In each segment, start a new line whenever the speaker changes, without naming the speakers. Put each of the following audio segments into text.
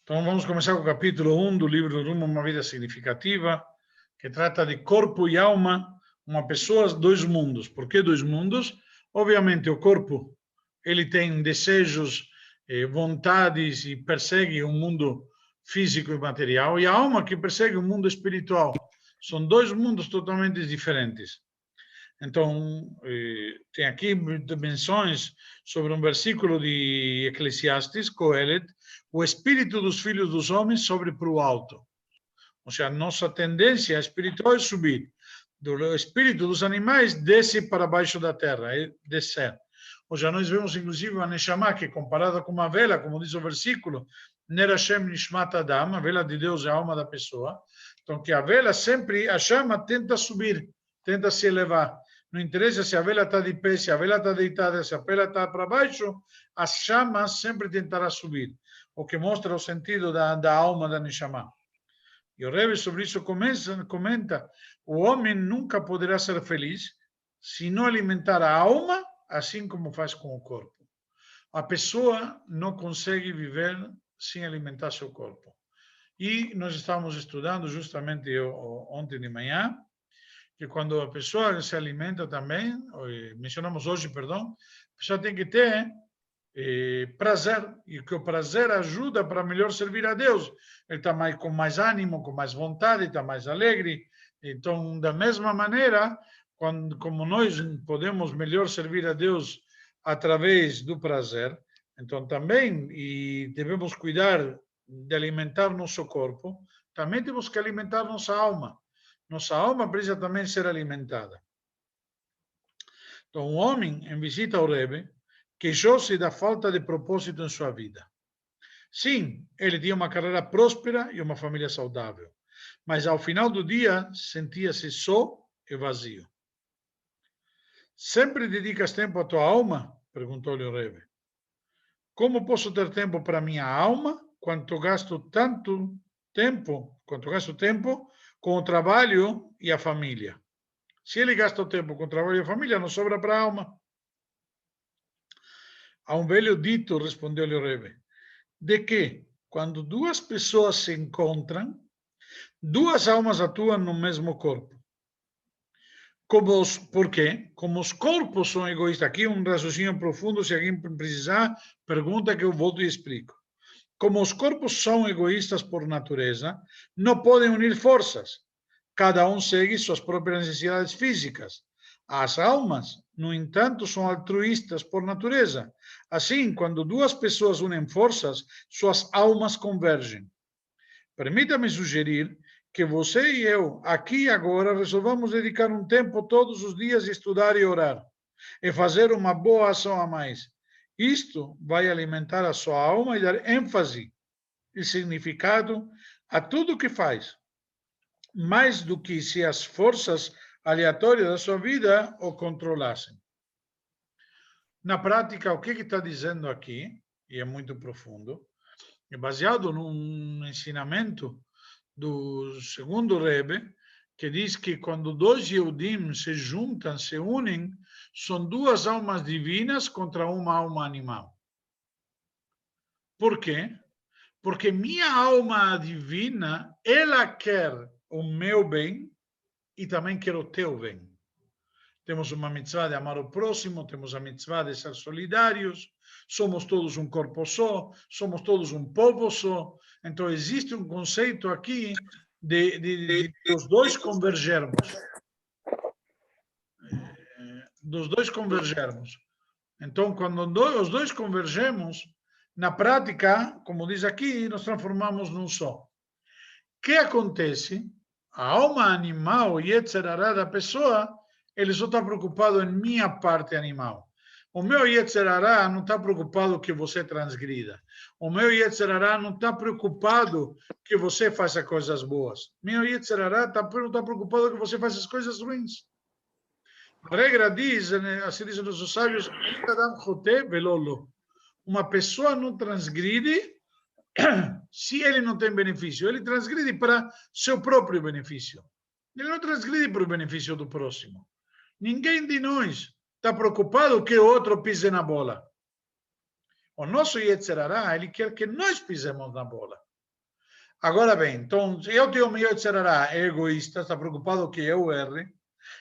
Então vamos começar com o capítulo 1 do livro Rumo a uma Vida Significativa, que trata de corpo e alma, uma pessoa, dois mundos. Por que dois mundos? Obviamente o corpo, ele tem desejos, vontades e persegue um mundo físico e material, e a alma que persegue um mundo espiritual. São dois mundos totalmente diferentes. Então, tem aqui menções sobre um versículo de Eclesiastes, Coelet, o espírito dos filhos dos homens sobe para o alto. Ou seja, nossa tendência espiritual é subir. O espírito dos animais desce para baixo da terra, é descer. Ou seja, nós vemos inclusive a Neshama, que comparada com uma vela, como diz o versículo, Ner Hashem Nishmat Adam, a vela de Deus é a alma da pessoa. Então, que a vela sempre, a chama tenta subir, tenta se elevar. Não interessa se a vela está de pé, se a vela está deitada, se a vela está para baixo, a chama sempre tentará subir. O que mostra o sentido da alma da Neshama. E o Rebbe sobre isso comenta, o homem nunca poderá ser feliz se não alimentar a alma, assim como faz com o corpo. A pessoa não consegue viver sem alimentar seu corpo. E nós estávamos estudando justamente ontem de manhã, que quando a pessoa se alimenta também, mencionamos hoje, perdão, a pessoa tem que ter prazer, e que o prazer ajuda para melhor servir a Deus. Ele está com mais ânimo, com mais vontade, está mais alegre. Então, da mesma maneira, como nós podemos melhor servir a Deus através do prazer, então também, e devemos cuidar de alimentar nosso corpo, também temos que alimentar nossa alma. Nossa alma precisa também ser alimentada. Então, um homem, em visita ao Rebbe, queixou-se da falta de propósito em sua vida. Sim, ele tinha uma carreira próspera e uma família saudável, mas ao final do dia sentia-se só e vazio. Sempre dedicas tempo à tua alma? Perguntou-lhe o Rebbe. Como posso ter tempo para minha alma quando gasto tempo com o trabalho e a família? Se ele gasta o tempo com o trabalho e a família, não sobra para a alma. Há um velho dito, respondeu-lhe o Rebbe, de que, quando duas pessoas se encontram, duas almas atuam no mesmo corpo. Por quê? Como os corpos são egoístas. Aqui um raciocínio profundo, se alguém precisar, pergunta que eu volto e explico. Como os corpos são egoístas por natureza, não podem unir forças. Cada um segue suas próprias necessidades físicas. As almas, no entanto, são altruístas por natureza. Assim, quando duas pessoas unem forças, suas almas convergem. Permita-me sugerir que você e eu, aqui e agora, resolvamos dedicar um tempo todos os dias a estudar e orar, e fazer uma boa ação a mais. Isto vai alimentar a sua alma e dar ênfase e significado a tudo o que faz, mais do que se as forças aleatórias da sua vida o controlassem. Na prática, o que está dizendo aqui, e é muito profundo, é baseado num ensinamento do segundo Rebbe, que diz que quando dois Yehudim se juntam, se unem, são duas almas divinas contra uma alma animal. Por quê? Porque minha alma divina, ela quer o meu bem e também quer o teu bem. Temos uma mitzvah de amar o próximo, temos a mitzvah de ser solidários, somos todos um corpo só, somos todos um povo só. Então, existe um conceito aqui de os dois convergermos. Dos dois convergermos. Então, quando os dois convergemos, na prática, como diz aqui, nos transformamos num só. O que acontece? A alma animal, Yetzer Hara da pessoa, ele só está preocupado em minha parte animal. O meu Yetzer Hara não está preocupado que você transgrida. O meu Yetzer Hara não está preocupado que você faça coisas boas. O meu Yetzer Hara está preocupado que você faça as coisas ruins. A regra diz, assim dizem os sábios, uma pessoa não transgride se ele não tem benefício. Ele transgride para seu próprio benefício. Ele não transgride para o benefício do próximo. Ninguém de nós está preocupado que o outro pise na bola. O nosso Yetzer Hara, ele quer que nós pisemos na bola. Agora bem, então, se eu tenho o meu Yetzirará, é egoísta, está preocupado que eu erre,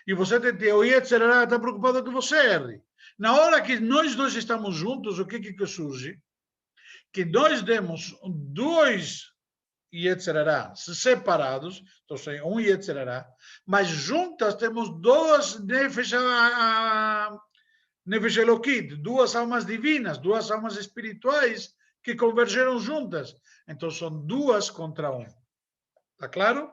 e você tem o Yetzirará, está preocupado que você erre. Na hora que nós dois estamos juntos, o que surge? Que nós demos dois Yetzirará separados, então um Yetzirará, mas juntas temos duas Nefesh Elokit, duas almas divinas, duas almas espirituais que convergeram juntas. Então são duas contra um. Está claro?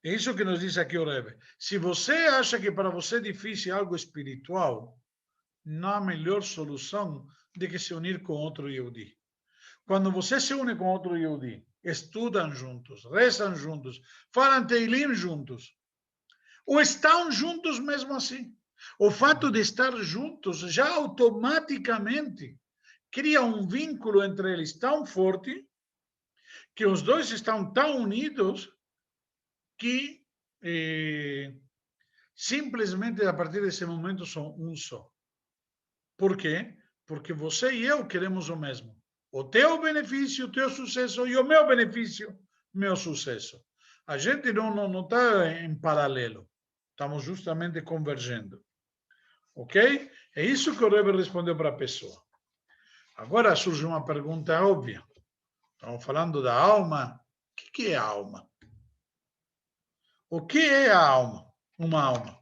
É isso que nos diz aqui o Rebbe. Se você acha que para você é difícil algo espiritual, não há melhor solução do que se unir com outro Yehudi. Quando você se une com outro Yehudi, estudam juntos, rezam juntos, falam Teilim juntos, ou estão juntos mesmo assim. O fato de estar juntos já automaticamente cria um vínculo entre eles tão forte que os dois estão tão unidos que simplesmente a partir desse momento são um só. Por quê? Porque você e eu queremos o mesmo. O teu benefício, o teu sucesso e o meu benefício, meu sucesso. A gente não está em paralelo. Estamos justamente convergendo. Ok? É isso que o Rebbe respondeu para a pessoa. Agora surge uma pergunta óbvia. Estamos falando da alma. O que é a alma? O que é a alma? Uma alma.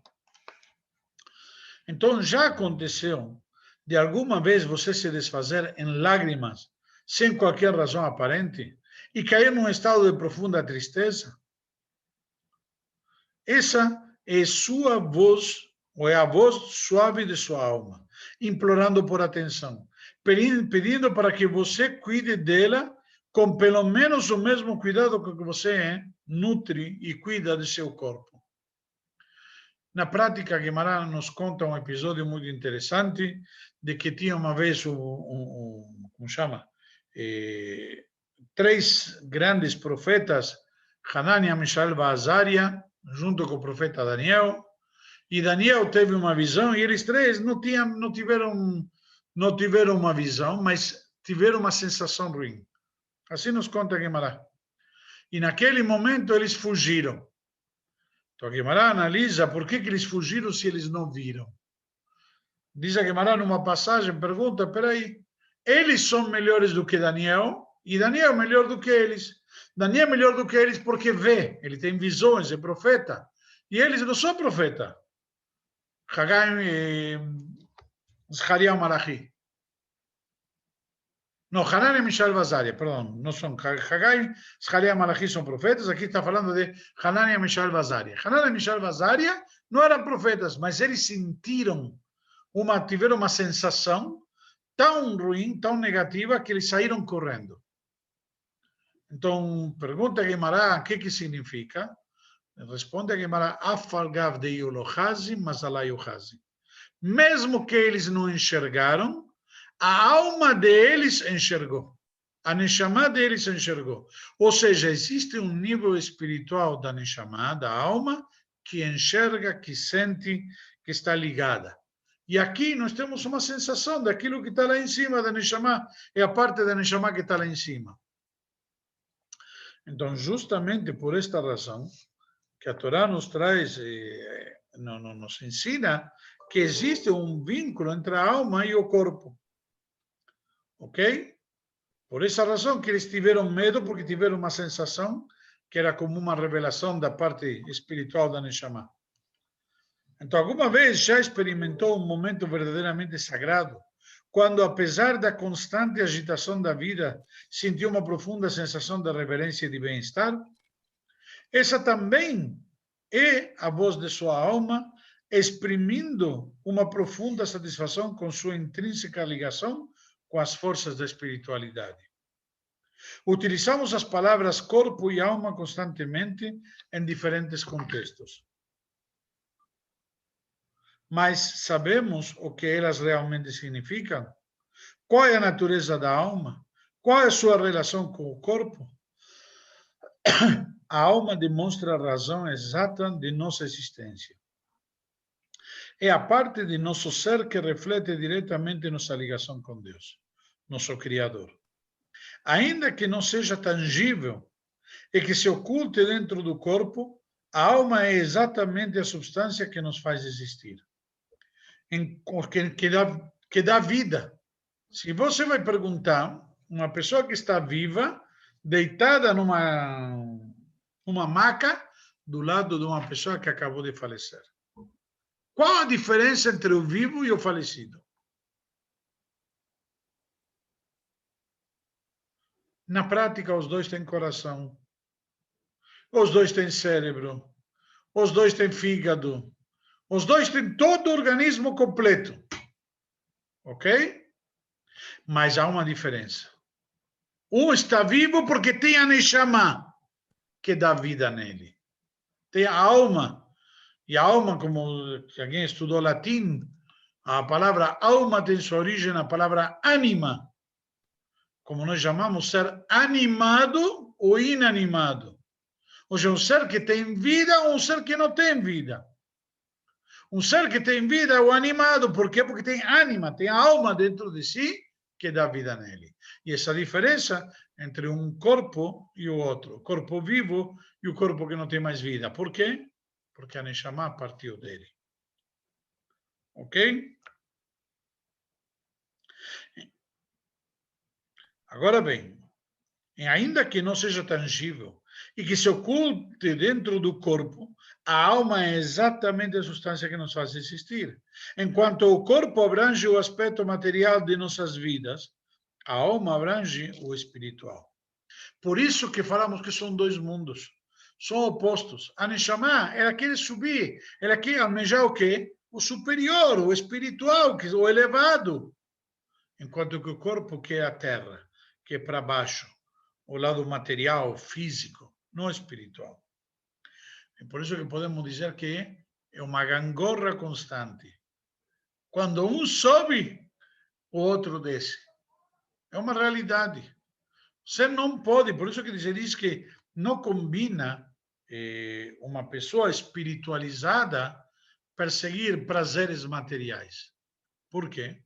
Então, já aconteceu de alguma vez você se desfazer em lágrimas, sem qualquer razão aparente, e cair num estado de profunda tristeza? Essa é sua voz, ou é a voz suave de sua alma, implorando por atenção, pedindo para que você cuide dela com pelo menos o mesmo cuidado que você nutre e cuida de seu corpo. Na prática, Guimarães nos conta um episódio muito interessante de que tinha uma vez como chama? Três grandes profetas, Hanania, Mishael e Azaria, junto com o profeta Daniel, e Daniel teve uma visão, e eles três não tiveram uma visão, mas tiveram uma sensação ruim. Assim nos conta Guimarães. E naquele momento eles fugiram. Então a Guimarães analisa por que eles fugiram se eles não viram. Diz a Guimarães numa passagem, pergunta, peraí, eles são melhores do que Daniel, e Daniel é melhor do que eles. Daniel é melhor do que eles porque vê, ele tem visões, é profeta. E eles não são profeta. Hagai e Zechariah Malachi. Não, Hanania e Mishael e Azaria, perdão, não são. Hagai, Zechariah e Malachi são profetas, aqui está falando de Hanania, Mishael e Azaria. Hanania e Mishael e Azaria não eram profetas, mas eles tiveram uma sensação tão ruim, tão negativa, que eles saíram correndo. Então, pergunta a Guimarães o que significa. Responde a Guimarães, Afalgav de Yulohazi, Masalayuhazi. Mesmo que eles não enxergaram, a alma deles enxergou. A Neshama deles enxergou. Ou seja, existe um nível espiritual da Neshama, da alma, que enxerga, que sente, que está ligada. E aqui nós temos uma sensação daquilo que está lá em cima da Neshama, é a parte da Neshama que está lá em cima. Então, justamente por esta razão, que a Torá nos traz, nos ensina, que existe um vínculo entre a alma e o corpo. Ok? Por essa razão que eles tiveram medo, porque tiveram uma sensação que era como uma revelação da parte espiritual da Neshama. Então, alguma vez já experimentou um momento verdadeiramente sagrado, quando, apesar da constante agitação da vida, sentiu uma profunda sensação de reverência e de bem-estar? Essa também é a voz de sua alma, exprimindo uma profunda satisfação com sua intrínseca ligação com as forças da espiritualidade. Utilizamos as palavras corpo e alma constantemente em diferentes contextos. Mas sabemos o que elas realmente significam? Qual é a natureza da alma? Qual é a sua relação com o corpo? A alma demonstra a razão exata de nossa existência. É a parte de nosso ser que reflete diretamente nossa ligação com Deus, nosso Criador. ainda que não seja tangível e que se oculte dentro do corpo, a alma é exatamente a substância que nos faz existir, que dá vida. Se você vai perguntar, uma pessoa que está viva, deitada numa maca, do lado de uma pessoa que acabou de falecer. Qual a diferença entre o vivo e o falecido? Na prática, os dois têm coração, os dois têm cérebro, os dois têm fígado, os dois têm todo o organismo completo. Ok? Mas há uma diferença. Um está vivo porque tem a Neshama, que dá vida nele. Tem a alma. E a alma, como alguém estudou latim, a palavra alma tem sua origem na palavra ânima. Como nós chamamos ser animado ou inanimado. Ou seja, um ser que tem vida ou um ser que não tem vida. Um ser que tem vida é o animado. Por quê? Porque tem ânima, tem a alma dentro de si que dá vida nele. E essa diferença entre um corpo e o outro. O corpo vivo e o corpo que não tem mais vida. Por quê? Porque a Neshama partiu dele. Ok? Agora bem, ainda que não seja tangível e que se oculte dentro do corpo, a alma é exatamente a substância que nos faz existir. Enquanto o corpo abrange o aspecto material de nossas vidas, a alma abrange o espiritual. Por isso que falamos que são dois mundos. São opostos. A Neshama, ela quer subir, ela quer almejar o quê? O superior, o espiritual, o elevado. Enquanto que o corpo quer a terra, que é para baixo, o lado material, físico, não espiritual. É por isso que podemos dizer que é uma gangorra constante. Quando um sobe, o outro desce. É uma realidade. Você não pode, por isso que se diz que não combina uma pessoa espiritualizada perseguir prazeres materiais. Por quê?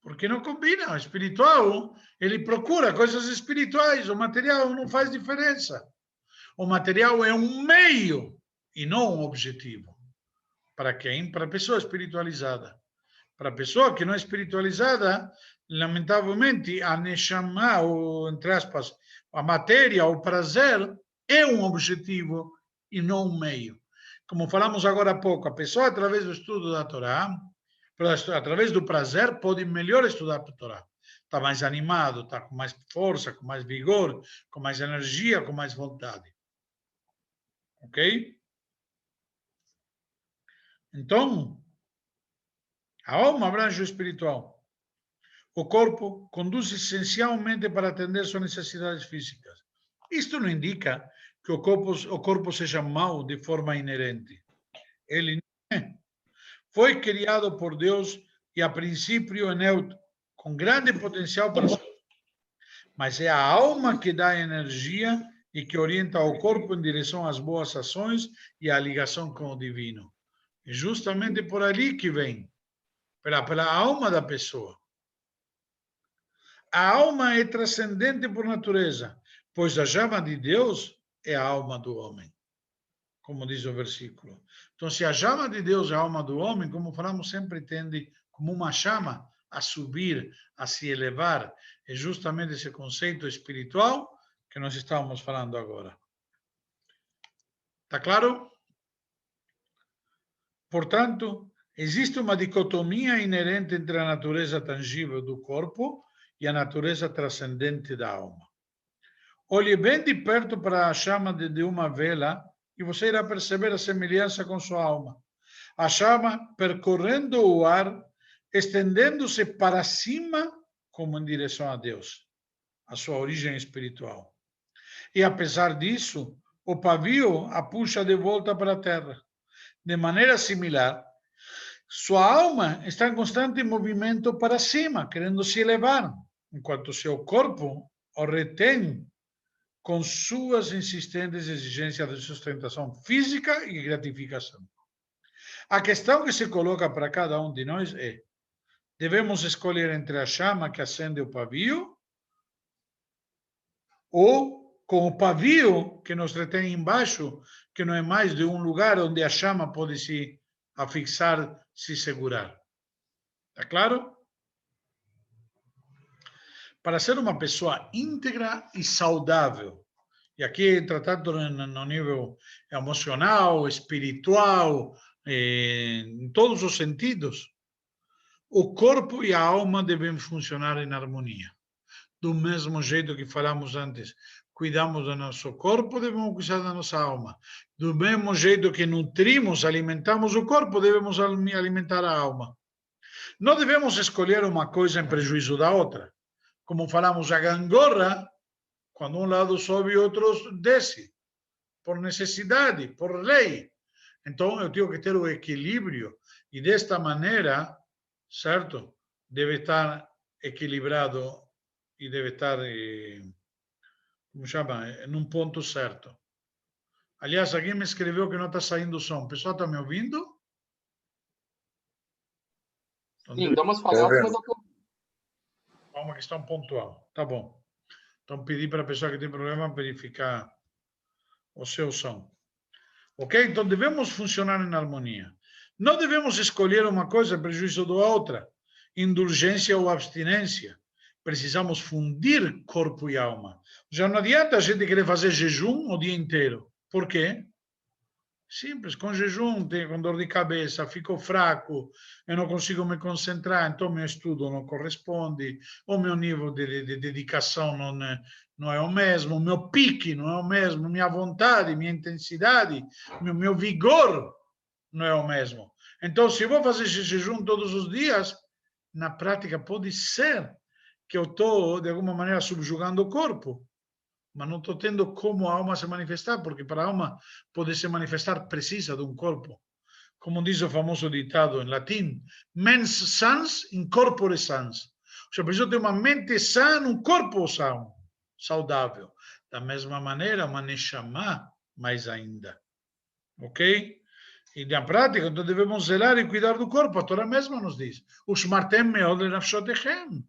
Porque não combina. O espiritual, ele procura coisas espirituais, o material não faz diferença. O material é um meio e não um objetivo. Para quem? Para a pessoa espiritualizada. Para a pessoa que não é espiritualizada, lamentavelmente, a Neshama, ou, entre aspas, a matéria, o prazer, é um objetivo e não um meio. Como falamos agora há pouco, a pessoa, através do estudo da Torá, através do prazer, pode melhor estudar a Torá. Está mais animado, está com mais força, com mais vigor, com mais energia, com mais vontade. Ok? Então, a alma abrange o espiritual. O corpo conduz essencialmente para atender suas necessidades físicas. Isto não indica que o corpo seja mau de forma inerente. Ele não é. Foi criado por Deus e, a princípio, é neutro, com grande potencial para ser. Mas é a alma que dá energia e que orienta o corpo em direção às boas ações e à ligação com o divino. É justamente por ali que vem, pela alma da pessoa. A alma é transcendente por natureza, pois a chama de Deus é a alma do homem, como diz o versículo. Então, se a chama de Deus é a alma do homem, como falamos, sempre tende como uma chama a subir, a se elevar. É justamente esse conceito espiritual que nós estávamos falando agora. Está claro? Portanto, existe uma dicotomia inerente entre a natureza tangível do corpo e a natureza transcendente da alma. Olhe bem de perto para a chama de uma vela e você irá perceber a semelhança com sua alma. A chama percorrendo o ar, estendendo-se para cima como em direção a Deus, a sua origem espiritual. E apesar disso, o pavio a puxa de volta para a terra. De maneira similar, sua alma está em constante movimento para cima, querendo se elevar, enquanto seu corpo o retém com suas insistentes exigências de sustentação física e gratificação. A questão que se coloca para cada um de nós é: devemos escolher entre a chama que acende o pavio ou com o pavio que nos retém embaixo, que não é mais de um lugar onde a chama pode se afixar, se segurar. Está claro? Para ser uma pessoa íntegra e saudável, e aqui tratando no nível emocional, espiritual, em todos os sentidos, o corpo e a alma devem funcionar em harmonia. Do mesmo jeito que falamos antes, cuidamos do nosso corpo, devemos cuidar da nossa alma. Do mesmo jeito que nutrimos, alimentamos o corpo, devemos alimentar a alma. Não devemos escolher uma coisa em prejuízo da outra. Como falamos, a gangorra, quando um lado sobe, o outro desce, por necessidade, por lei. Então, eu tenho que ter o equilíbrio, e desta maneira, certo? Deve estar equilibrado e deve estar, como chama, num ponto certo. Aliás, alguém me escreveu que não está saindo o som. O pessoal está me ouvindo?
Sim, dá umas falhadas, mas
é uma questão pontual. Tá bom. Então, pedi para a pessoa que tem problema verificar o seu som. Ok? Então, devemos funcionar em harmonia. Não devemos escolher uma coisa em prejuízo da outra, indulgência ou abstinência. Precisamos fundir corpo e alma. Já não adianta a gente querer fazer jejum o dia inteiro. Por quê? Simples, com jejum, com dor de cabeça, fico fraco, eu não consigo me concentrar, então meu estudo não corresponde, o meu nível de dedicação não é o mesmo, o meu pique não é o mesmo, minha vontade, minha intensidade, meu vigor não é o mesmo. Então, se eu vou fazer jejum todos os dias, na prática pode ser que eu estou, de alguma maneira, subjugando o corpo, mas não estou tendo como a alma se manifestar, porque para a alma pode se manifestar precisa de um corpo. Como diz o famoso ditado em latim, mens sans in corpore sans. Ou seja, preciso ter uma mente sã num corpo são, saudável. Da mesma maneira, uma neshama mais ainda. Ok? E na prática, então devemos zelar e cuidar do corpo. A Torá mesma nos diz, Ushmartem meod lenafshotechem.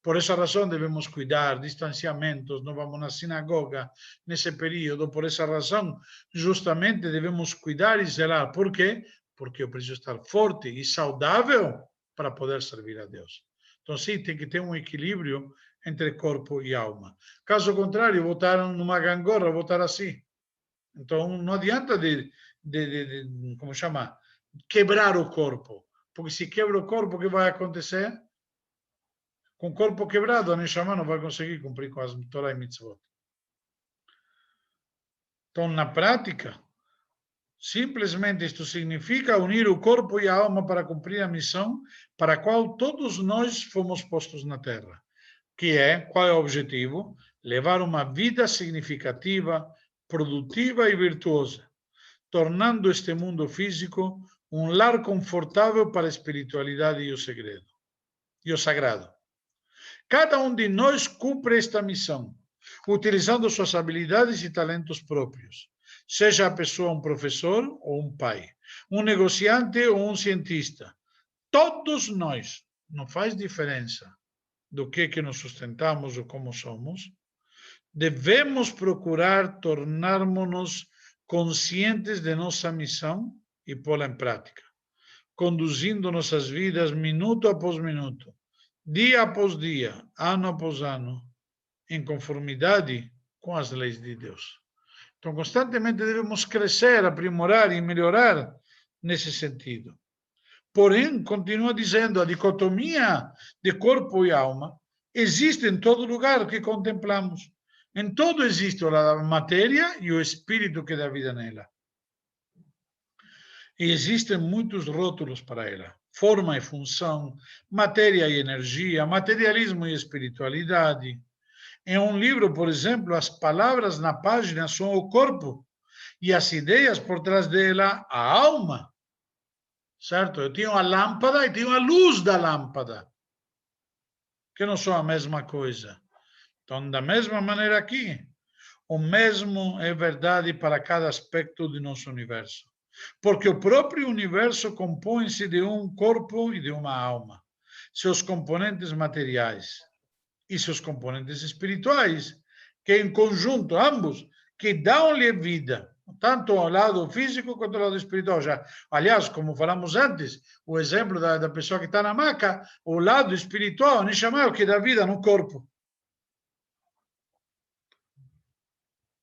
Por essa razão devemos cuidar, distanciamentos, não vamos na sinagoga nesse período. Por essa razão, justamente devemos cuidar e zelar. Por quê? Porque eu preciso estar forte e saudável para poder servir a Deus. Então, sim, tem que ter um equilíbrio entre corpo e alma. Caso contrário, vou estar numa gangorra, vou estar assim. Então, não adianta como chama, quebrar o corpo. Porque se quebra o corpo, o que vai acontecer? Com o corpo quebrado, a Neshama não vai conseguir cumprir com as Torah e Mitzvot. Então, na prática, simplesmente isto significa unir o corpo e a alma para cumprir a missão para a qual todos nós fomos postos na Terra. Que é, qual é o objetivo? Levar uma vida significativa, produtiva e virtuosa, tornando este mundo físico um lar confortável para a espiritualidade e o segredo, e o sagrado. Cada um de nós cumpre esta missão, utilizando suas habilidades e talentos próprios. Seja a pessoa um professor ou um pai, um negociante ou um cientista. Todos nós, não faz diferença do que nos sustentamos ou como somos, devemos procurar tornarmos-nos conscientes de nossa missão e pô-la em prática, conduzindo nossas vidas minuto após minuto, dia após dia, ano após ano, em conformidade com as leis de Deus. Então, constantemente devemos crescer, aprimorar e melhorar nesse sentido. Porém, continua dizendo, a dicotomia de corpo e alma existe em todo lugar que contemplamos. Em todo existe a matéria e o espírito que dá vida nela. E existem muitos rótulos para ela. Forma e função, matéria e energia, materialismo e espiritualidade. Em um livro, por exemplo, as palavras na página são o corpo e as ideias por trás dela, a alma. Certo? Eu tenho a lâmpada e tenho a luz da lâmpada, que não são a mesma coisa. Então, da mesma maneira aqui, o mesmo é verdade para cada aspecto do nosso universo. Porque o próprio universo compõe-se de um corpo e de uma alma, seus componentes materiais e seus componentes espirituais, que em conjunto, ambos, que dão-lhe vida, tanto ao lado físico quanto ao lado espiritual. Já, aliás, como falamos antes, o exemplo da pessoa que está na maca, o lado espiritual, nem chamar o que dá vida no corpo.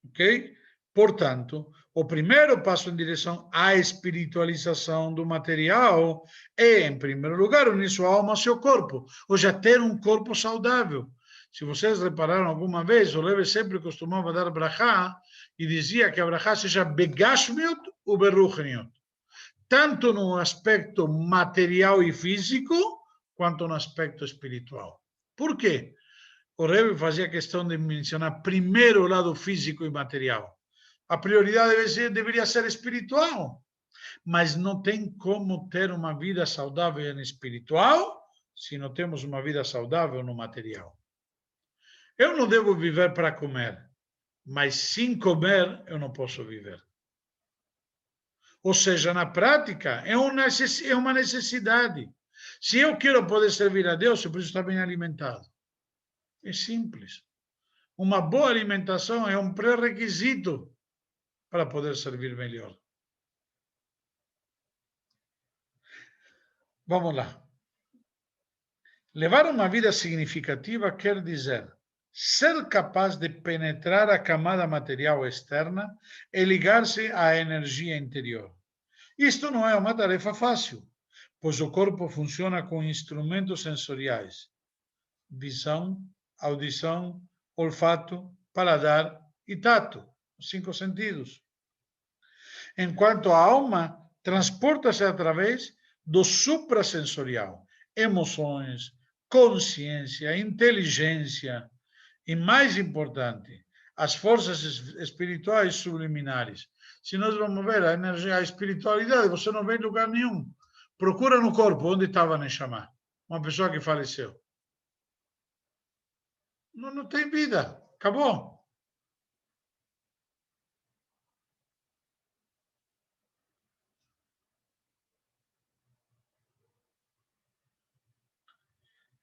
Ok? Portanto, o primeiro passo em direção à espiritualização do material é, em primeiro lugar, unir sua alma ao seu corpo, ou já ter um corpo saudável. Se vocês repararam alguma vez, o Rebbe sempre costumava dar brachá e dizia que a brachá seja begashmiut ou beruchniut, tanto no aspecto material e físico, quanto no aspecto espiritual. Por quê? O Rebbe fazia questão de mencionar primeiro o lado físico e material. A prioridade deveria ser espiritual, mas não tem como ter uma vida saudável no espiritual se não temos uma vida saudável no material. Eu não devo viver para comer, mas sem comer eu não posso viver. Ou seja, na prática, é uma necessidade. Se eu quero poder servir a Deus, eu preciso estar bem alimentado. É simples. Uma boa alimentação é um pré-requisito para poder servir melhor. Vamos lá. Levar uma vida significativa quer dizer ser capaz de penetrar a camada material externa e ligar-se à energia interior. Isto não é uma tarefa fácil, pois o corpo funciona com instrumentos sensoriais: visão, audição, olfato, paladar e tato, os 5 sentidos. Enquanto a alma transporta-se através do suprasensorial, emoções, consciência, inteligência e, mais importante, as forças espirituais subliminares. Se nós vamos ver a energia, a espiritualidade, você não vê em lugar nenhum. Procura no corpo, onde estava Neshama, uma pessoa que faleceu. Não tem vida, acabou.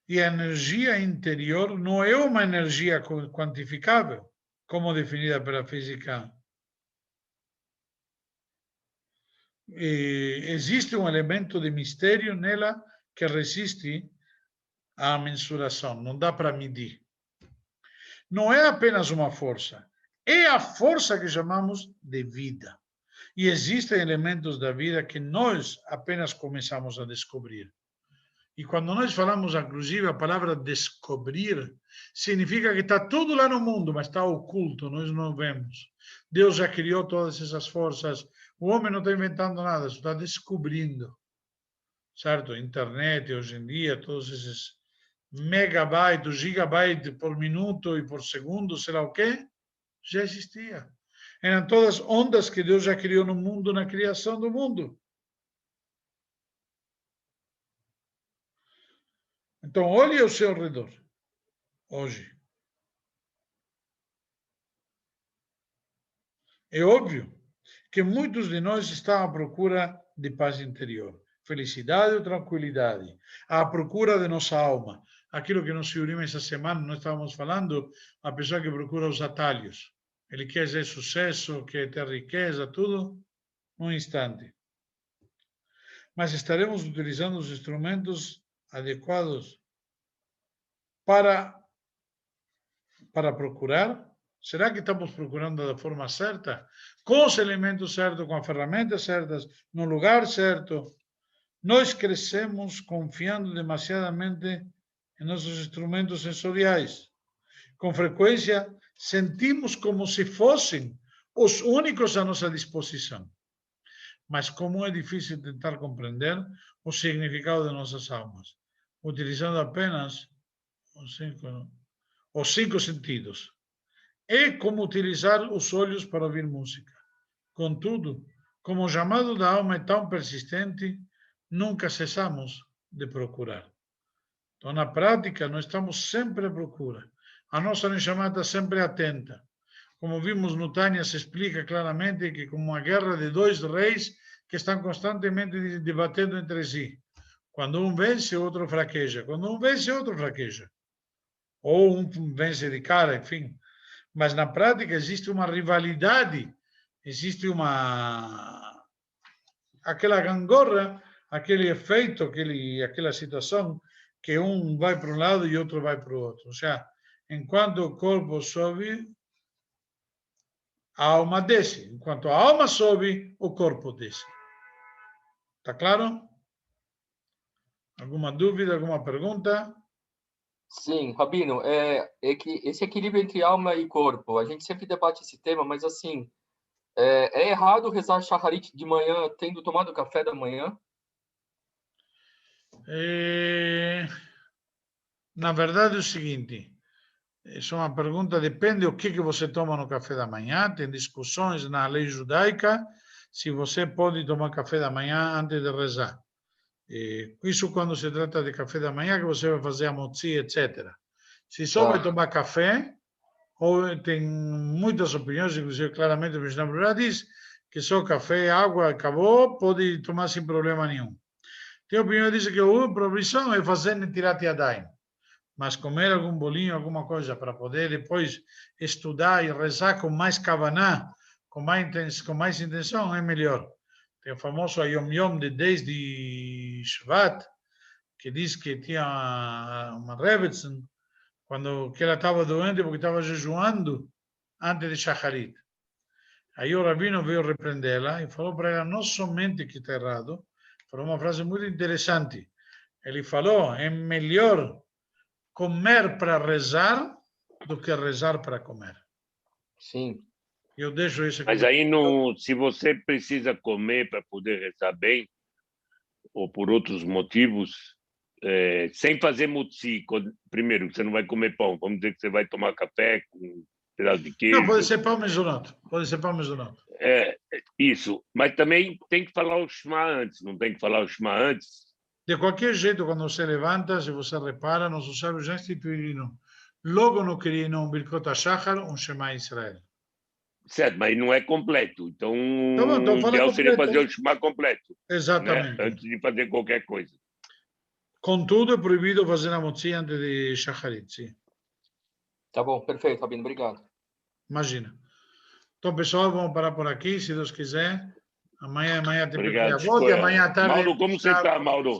E a energia interior não é uma energia quantificável, como definida pela física. E existe um elemento de mistério nela que resiste à mensuração, não dá para medir. Não é apenas uma força, é a força que chamamos de vida. E existem elementos da vida que nós apenas começamos a descobrir. E quando nós falamos, inclusive, a palavra descobrir, significa que está tudo lá no mundo, mas está oculto, nós não vemos. Deus já criou todas essas forças, o homem não está inventando nada, só está descobrindo. Certo? Internet, hoje em dia, todos esses megabytes, gigabytes por minuto e por segundo, sei lá o quê, já existia. Eram todas ondas que Deus já criou no mundo, na criação do mundo. Então, olhe ao seu redor, hoje. É óbvio que muitos de nós estão à procura de paz interior, felicidade ou tranquilidade, à procura de nossa alma. Aquilo que nós reunimos essa semana, nós estávamos falando, a pessoa que procura os atalhos. Ele quer ter sucesso, quer ter riqueza, tudo num instante. Mas estaremos utilizando os instrumentos adequados para procurar? Será que estamos procurando da forma certa? Com os elementos certos, com as ferramentas certas, no lugar certo? Nós crescemos confiando demasiadamente em nossos instrumentos sensoriais. Com frequência, sentimos como se fossem os únicos à nossa disposição. Mas como é difícil tentar compreender o significado de nossas almas, utilizando apenas os 5 sentidos. É como utilizar os olhos para ouvir música. Contudo, como o chamado da alma é tão persistente, nunca cessamos de procurar. Então, na prática, nós estamos sempre à procura. A nossa Neshama está sempre atenta. Como vimos no Tânia, se explica claramente que como uma guerra de 2 reis que estão constantemente debatendo entre si. Quando um vence, o outro fraqueja. Quando um vence, o outro fraqueja. Ou um vence de cara, enfim. Mas na prática existe uma rivalidade, existe aquela gangorra, aquele efeito, aquela situação que um vai para um lado e outro vai para o outro. Ou seja, enquanto o corpo sobe, a alma desce. Enquanto a alma sobe, o corpo desce. Está claro? Alguma dúvida, alguma pergunta?
Sim, Rabino, é que esse equilíbrio entre alma e corpo, a gente sempre debate esse tema, mas assim, é errado rezar Shacharit de manhã tendo tomado café da manhã?
Na verdade é o seguinte, essa é uma pergunta, depende do que você toma no café da manhã, tem discussões na lei judaica se você pode tomar café da manhã antes de rezar. Isso quando se trata de café da manhã, que você vai fazer a motzi, etc. Se só vai tomar café, ou tem muitas opiniões, inclusive claramente o Mishnah Berurah diz que só café, água, acabou, pode tomar sem problema nenhum. Tem opinião que diz que a proibição é fazer Netilat Yadayim, mas comer algum bolinho, alguma coisa, para poder depois estudar e rezar com mais kavaná, com mais intenção, é melhor. Tem o famoso Yom Yom de 10 de Shvat, que diz que tinha uma Rebbetzin, quando que ela estava doente porque estava jejuando antes de Shacharit. Aí o rabino veio repreendê-la e falou para ela não somente que está errado, falou uma frase muito interessante. Ele falou, é melhor comer para rezar do que rezar para comer.
Sim.
Eu deixo isso aqui.
Mas aí, não, se você precisa comer para poder rezar bem, ou por outros motivos, sem fazer mutzi, primeiro, você não vai comer pão, vamos dizer que você vai tomar café com um pedaço de queijo.
Não, pode ser pão mesonato. Pode ser pão mesonato.
Isso. Mas também tem que falar o Shema antes, não tem que falar o Shema antes?
De qualquer jeito, quando você levanta, se você repara, nossos sábios já instituíram logo no Quirino, Birkot HaShachar, um Shema Israel.
Certo, mas não é completo. Então,
Então
o
fala
ideal seria
completo.
fazer o Shema completo.
Exatamente.
Né? Antes de fazer qualquer coisa.
Contudo, é proibido fazer a motzi antes de Shacharit, sim.
Tá bom, perfeito, Rabino, obrigado.
Imagina. Então, pessoal, vamos parar por aqui, se Deus quiser. Amanhã tem
Obrigado.
Pirkei Avot e amanhã à tarde...
Mauro, como você está, Mauro?